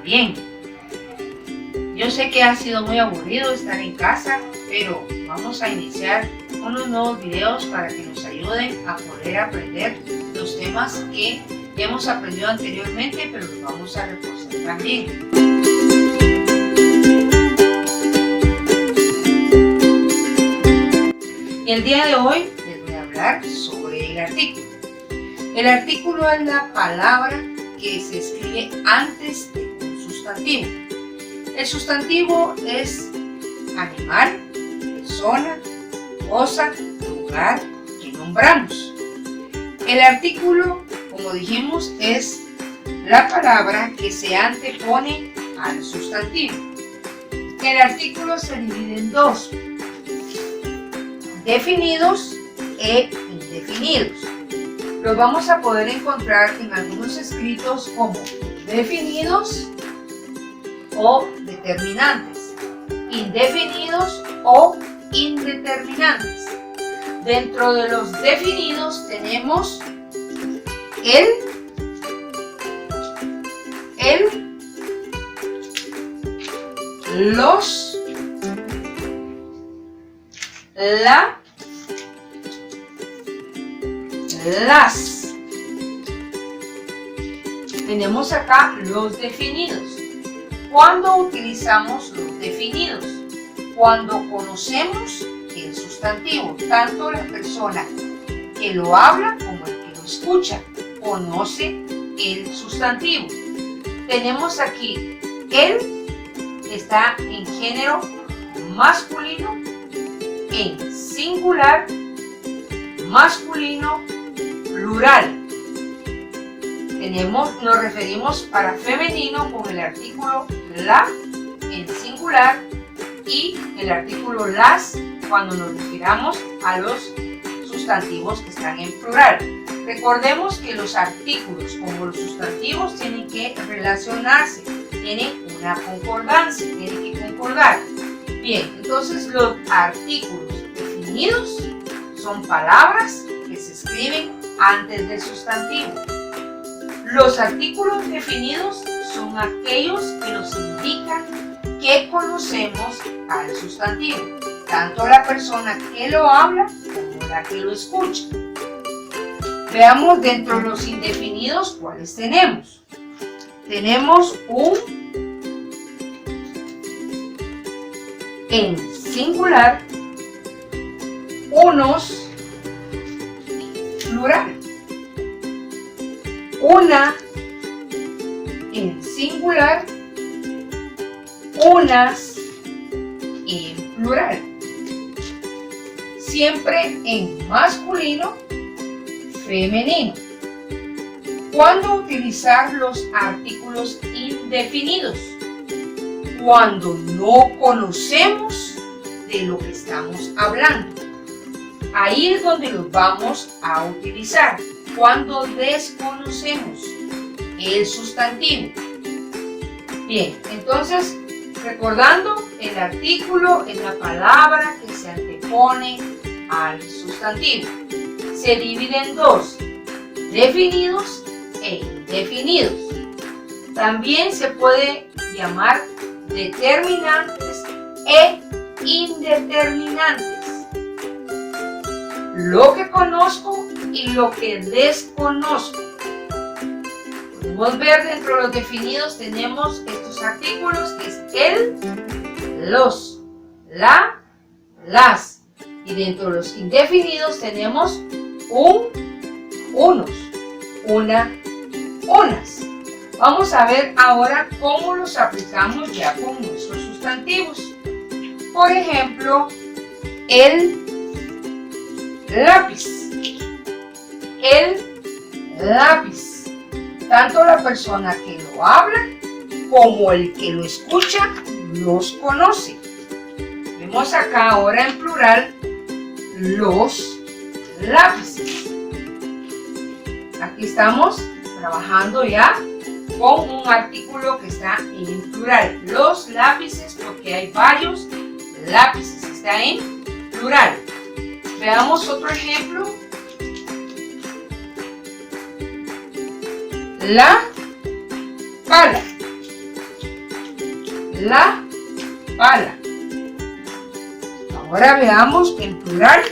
bien. Yo sé que ha sido muy aburrido estar en casa, pero vamos a iniciar unos nuevos videos para que nos ayuden a poder aprender los temas que ya hemos aprendido anteriormente, pero los vamos a reforzar también. Y el día de hoy les voy a hablar sobre el artículo. El artículo es la palabra que se escribe antes de un sustantivo. El sustantivo es animal, persona, cosa, lugar que nombramos. El artículo, como dijimos, es la palabra que se antepone al sustantivo. El artículo se divide en dos: definidos e indefinidos. Los vamos a poder encontrar en algunos escritos como definidos o determinantes, indefinidos o indeterminantes. Dentro de los definidos tenemos el, los, la, las. Tenemos acá los definidos. ¿Cuándo utilizamos los definidos? Cuando conocemos el sustantivo. Tanto la persona que lo habla como el que lo escucha conoce el sustantivo. Tenemos aquí el, está en género masculino, en singular, masculino, plural. Nos referimos para femenino con el artículo la en singular y el artículo las cuando nos refiramos a los sustantivos que están en plural. Recordemos que los artículos como los sustantivos tienen que relacionarse, tienen una concordancia, tienen que concordar. Bien, entonces los artículos definidos son palabras que se escriben antes del sustantivo. Los artículos definidos son aquellos que nos indican que conocemos al sustantivo, tanto la persona que lo habla como la que lo escucha. Veamos dentro de los indefinidos cuáles tenemos. Tenemos un en singular, unos plural, una en singular, unas en plural, siempre en masculino, femenino. ¿Cuándo utilizar los artículos indefinidos? Cuando no conocemos de lo que estamos hablando. Ahí es donde los vamos a utilizar. Cuando desconocemos el sustantivo. Bien, entonces, recordando, el artículo es la palabra que se antepone al sustantivo. Se divide en dos: definidos e indefinidos. También se puede llamar determinantes e indeterminantes. Lo que conozco y lo que desconozco. Podemos ver dentro de los definidos tenemos estos artículos que es el, los, la, las. Y dentro de los indefinidos tenemos un, unos, una, unas. Vamos a ver ahora cómo los aplicamos ya con nuestros sustantivos. Por ejemplo, el lápiz. El lápiz. Tanto la persona que lo habla como el que lo escucha los conoce. Vemos acá ahora en plural los lápices. Aquí estamos trabajando ya con un artículo que está en plural. Los lápices, porque hay varios lápices, está en plural. Veamos otro ejemplo. La pala. la pala. Ahora veamos en plural.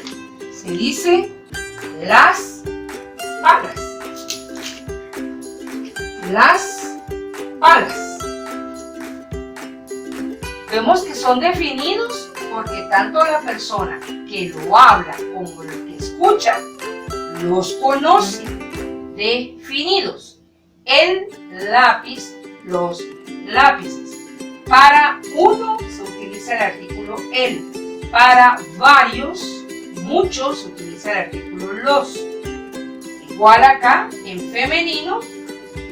Se dice las palas. Las palas. Vemos que son definidos porque tanto la persona que lo habla como el que escucha los conoce. Definidos. El lápiz, los lápices. Para uno se utiliza el artículo el. Para varios, muchos, se utiliza el artículo los. Igual acá en femenino,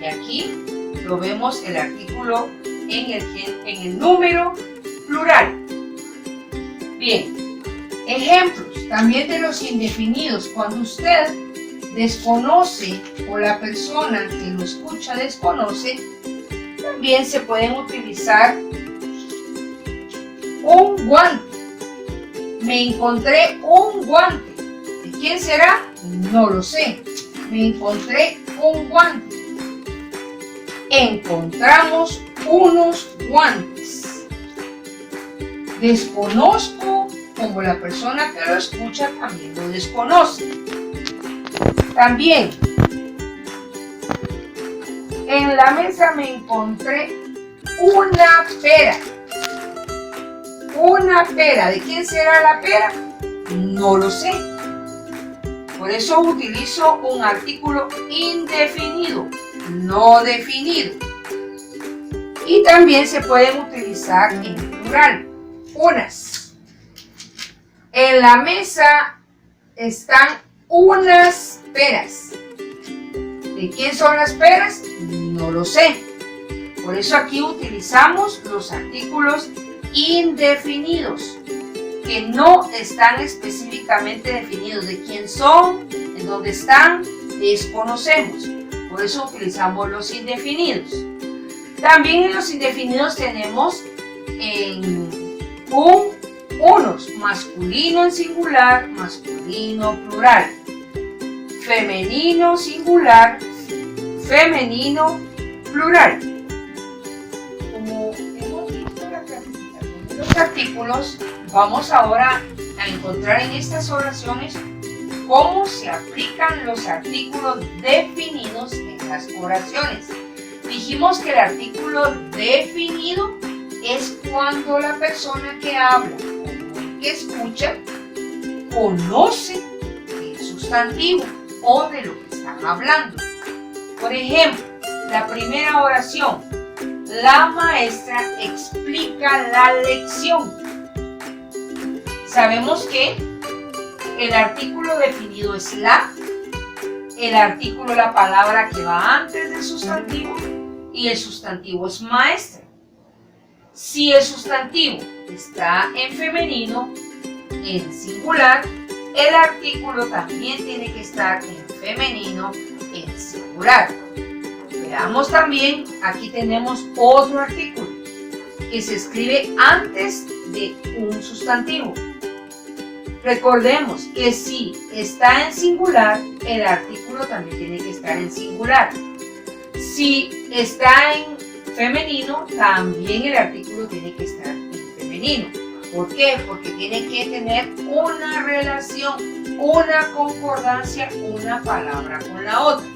y aquí lo vemos el artículo en el número plural. Bien, ejemplos también de los indefinidos. Cuando usted desconoce o la persona que lo escucha desconoce, también se pueden utilizar un guante. Me encontré un guante. ¿De quién será? No lo sé. Me encontré un guante. Encontramos unos guantes. Desconozco, como la persona que lo escucha también lo desconoce. También, en la mesa me encontré una pera. Una pera. ¿De quién será la pera? No lo sé. Por eso utilizo un artículo indefinido, no definido. Y también se pueden utilizar en plural. Unas. En la mesa están unas peras. ¿De quién son las peras? No lo sé. Por eso aquí utilizamos los artículos indefinidos, que no están específicamente definidos. De quién son, en dónde están, desconocemos. Por eso utilizamos los indefinidos. También en los indefinidos tenemos unos, masculino en singular, masculino plural, femenino singular, femenino plural. Como hemos visto la clasificación de los artículos, vamos ahora a encontrar en estas oraciones cómo se aplican los artículos definidos en las oraciones. Dijimos que el artículo definido es cuando la persona que habla o el que escucha conoce el sustantivo o de lo que están hablando. Por ejemplo, la primera oración: la maestra explica la lección. Sabemos que el artículo definido es la, el artículo, la palabra que va antes del sustantivo, y el sustantivo es maestra. Si el sustantivo está en femenino, en singular, el artículo también tiene que estar en femenino, en singular. Veamos también, aquí tenemos otro artículo que se escribe antes de un sustantivo. Recordemos que si está en singular, el artículo también tiene que estar en singular. Si está en femenino, también el artículo tiene que estar en femenino. ¿Por qué? Porque tiene que tener una relación, una concordancia, una palabra con la otra.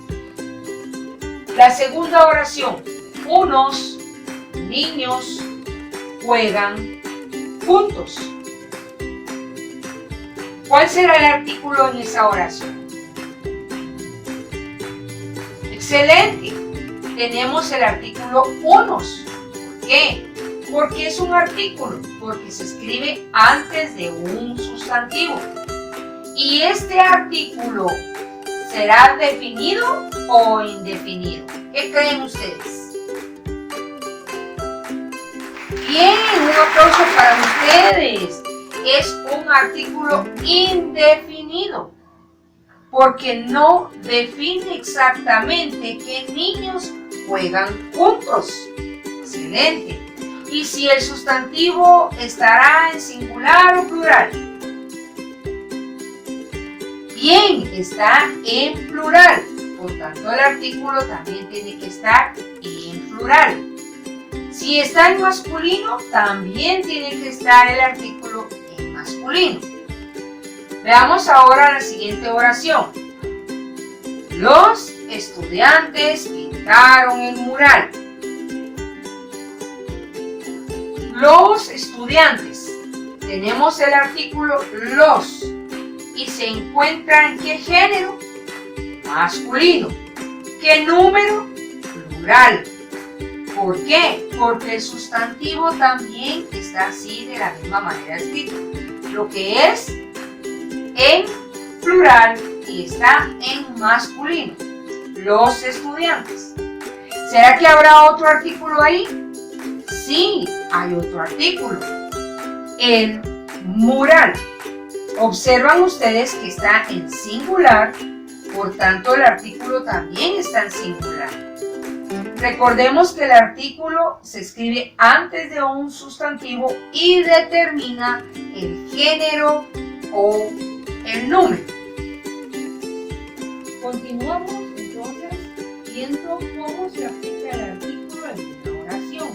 La segunda oración: unos niños juegan juntos. ¿Cuál será el artículo en esa oración? Excelente. Tenemos el artículo unos. ¿Por qué? Porque es un artículo, porque se escribe antes de un sustantivo. ¿Y este artículo será definido o indefinido? ¿Qué creen ustedes? Bien, un aplauso para ustedes. Es un artículo indefinido, porque no define exactamente qué niños juegan juntos. Excelente. ¿Y si el sustantivo estará en singular o plural? Bien, está en plural. Por tanto, el artículo también tiene que estar en plural. Si Si está en masculino, también tiene que estar el artículo en masculino. Veamos ahora la siguiente oración. Los estudiantes pintaron el mural. Los estudiantes. Tenemos el artículo los. ¿Y se encuentra en qué género? Masculino. ¿Qué número? Plural. ¿Por qué? Porque el sustantivo también está así de la misma manera escrito. Lo que es en plural y está en masculino. Los estudiantes. ¿Será que habrá otro artículo ahí? Sí, hay otro artículo. El mural. Observan ustedes que está en singular, por tanto el artículo también está en singular. Recordemos que el artículo se escribe antes de un sustantivo y determina el género o el número. Continuamos entonces viendo cómo se aplica el artículo en una oración.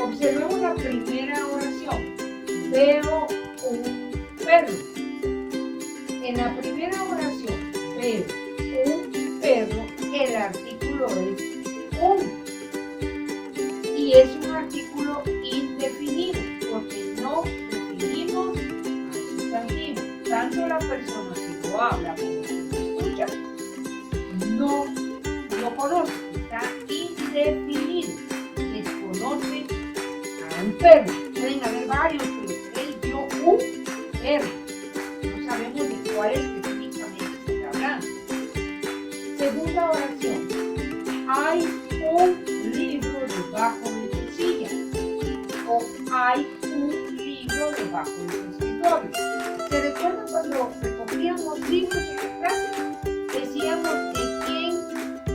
Observemos la primera oración. Veo un perro. En la primera oración, veo un perro, el artículo es un. Y es un artículo indefinido, porque no definimos al sustantivo. Tanto la persona que lo habla como que lo escucha no lo conoce, está indefinido. Desconoce a un perro. Pueden haber varios, pero él vio un perro. No sabemos de cuál específicamente se está hablando. Segunda oración. Hay un libro debajo de tu silla. O hay un libro debajo de tu escritorio. ¿Se recuerdan cuando recogíamos libros en la clase? Decíamos de quién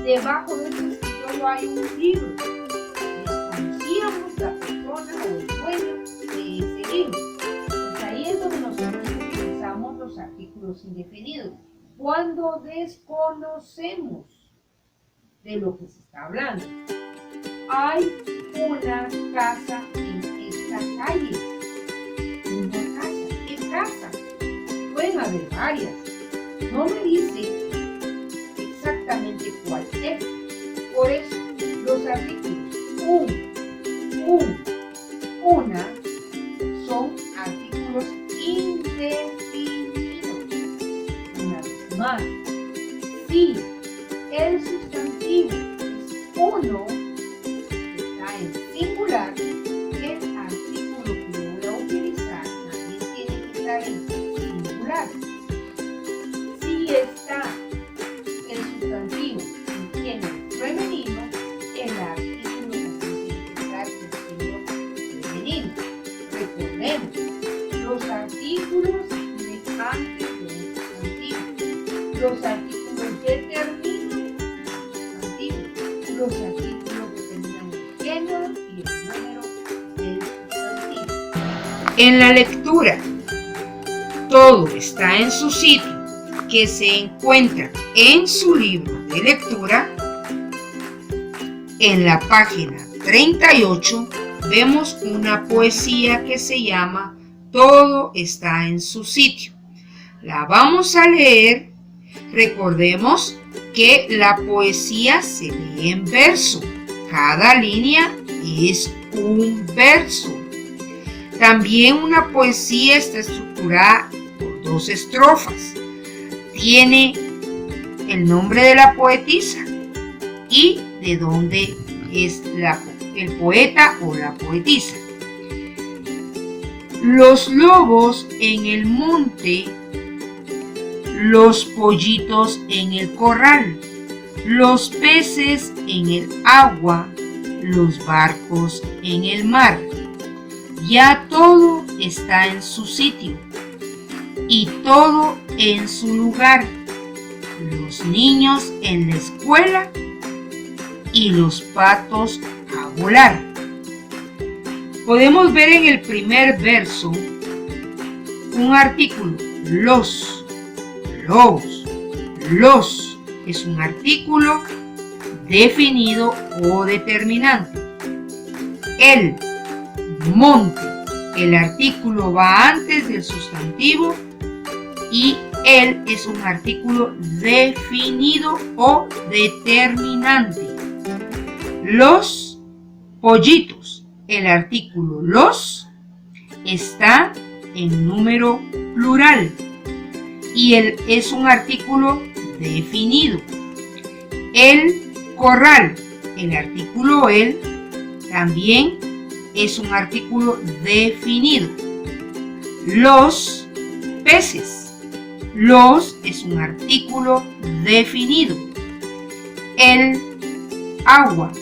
debajo de tu escritorio hay un libro. Desconocíamos la persona o el dueño de ese libro. Pues ahí es donde nosotros utilizamos los artículos indefinidos. Cuando desconocemos de lo que se está hablando. Hay una casa en esta calle. Una casa. ¿Qué casa? Pueden haber varias. No me dice exactamente cuál es. Por eso, los artículos una son artículos indefinidos. Una vez más, si el sustantivo es uno, está en singular, el artículo que yo voy a utilizar también tiene que estar en singular. Si está el sustantivo en género femenino, el artículo también tiene que estar en género femenino. Recordemos, los artículos de antes de un sustantivo, los artículos determinan el sustantivo, los artículos determinan el género y el número del sustantivo. En la lectura, todo está en su sitio, que se encuentra en su libro de lectura. En la página 38 vemos una poesía que se llama Todo está en su sitio. La vamos a leer. Recordemos que la poesía se lee en verso. Cada línea es un verso. También una poesía está estructurada por 2 estrofas. Tiene el nombre de la poetisa y de dónde es el poeta o la poetisa. Los lobos en el monte, los pollitos en el corral, los peces en el agua, los barcos en el mar. Ya todo está en su sitio y todo en su lugar. Los niños en la escuela y los patos a volar. Podemos ver en el primer verso un artículo, los es un artículo definido o determinante. el monte. El artículo va antes del sustantivo y el es un artículo definido o determinante. Los pollitos. El artículo los está en número plural y el es un artículo definido. El corral. El artículo el también es un artículo definido. Los peces. Los es un artículo definido. El agua.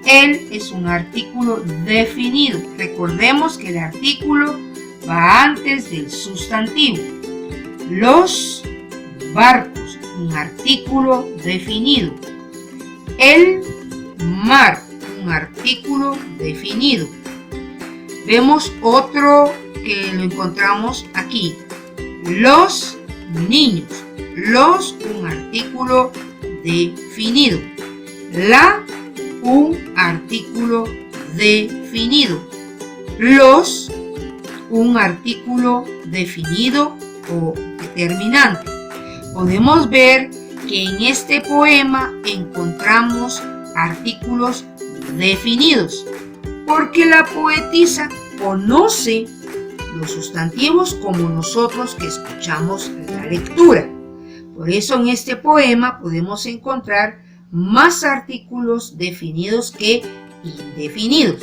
El es un artículo definido. Recordemos que el artículo va antes del sustantivo. Los barcos, un artículo definido. El mar, un artículo definido. Vemos otro que lo encontramos aquí. Los niños, los, un artículo definido. La, un artículo definido. Los, un artículo definido o determinante. Podemos ver que en este poema encontramos artículos definidos, porque la poetisa conoce los sustantivos como nosotros que escuchamos la lectura. Por eso en este poema podemos encontrar más artículos definidos que indefinidos.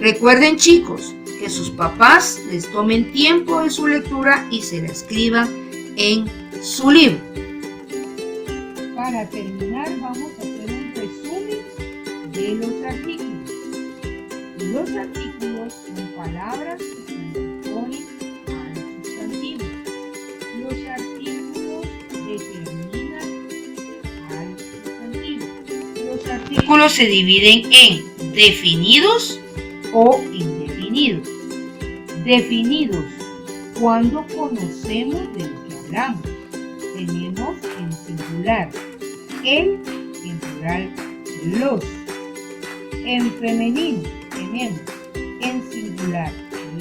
Recuerden, chicos, que sus papás les tomen tiempo en su lectura y se la escriban en su libro. Para terminar, vamos a hacer un resumen de los artículos. Los artículos son palabras que se anteponen al sustantivo. Los artículos determinan al sustantivo. Los artículos se dividen en definidos o indefinidos. Definidos, cuando conocemos de lo que hablamos. Tenemos en singular el, en plural los. En femenino tenemos en singular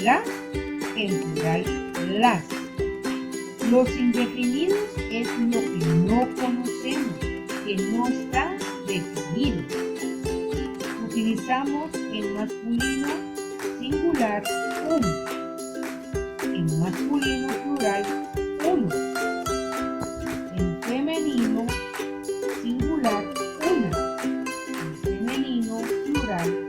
las, en plural las. Los indefinidos es lo que no conocemos, que no está definido. Utilizamos en masculino singular un, en masculino plural uno, en femenino singular una, en femenino plural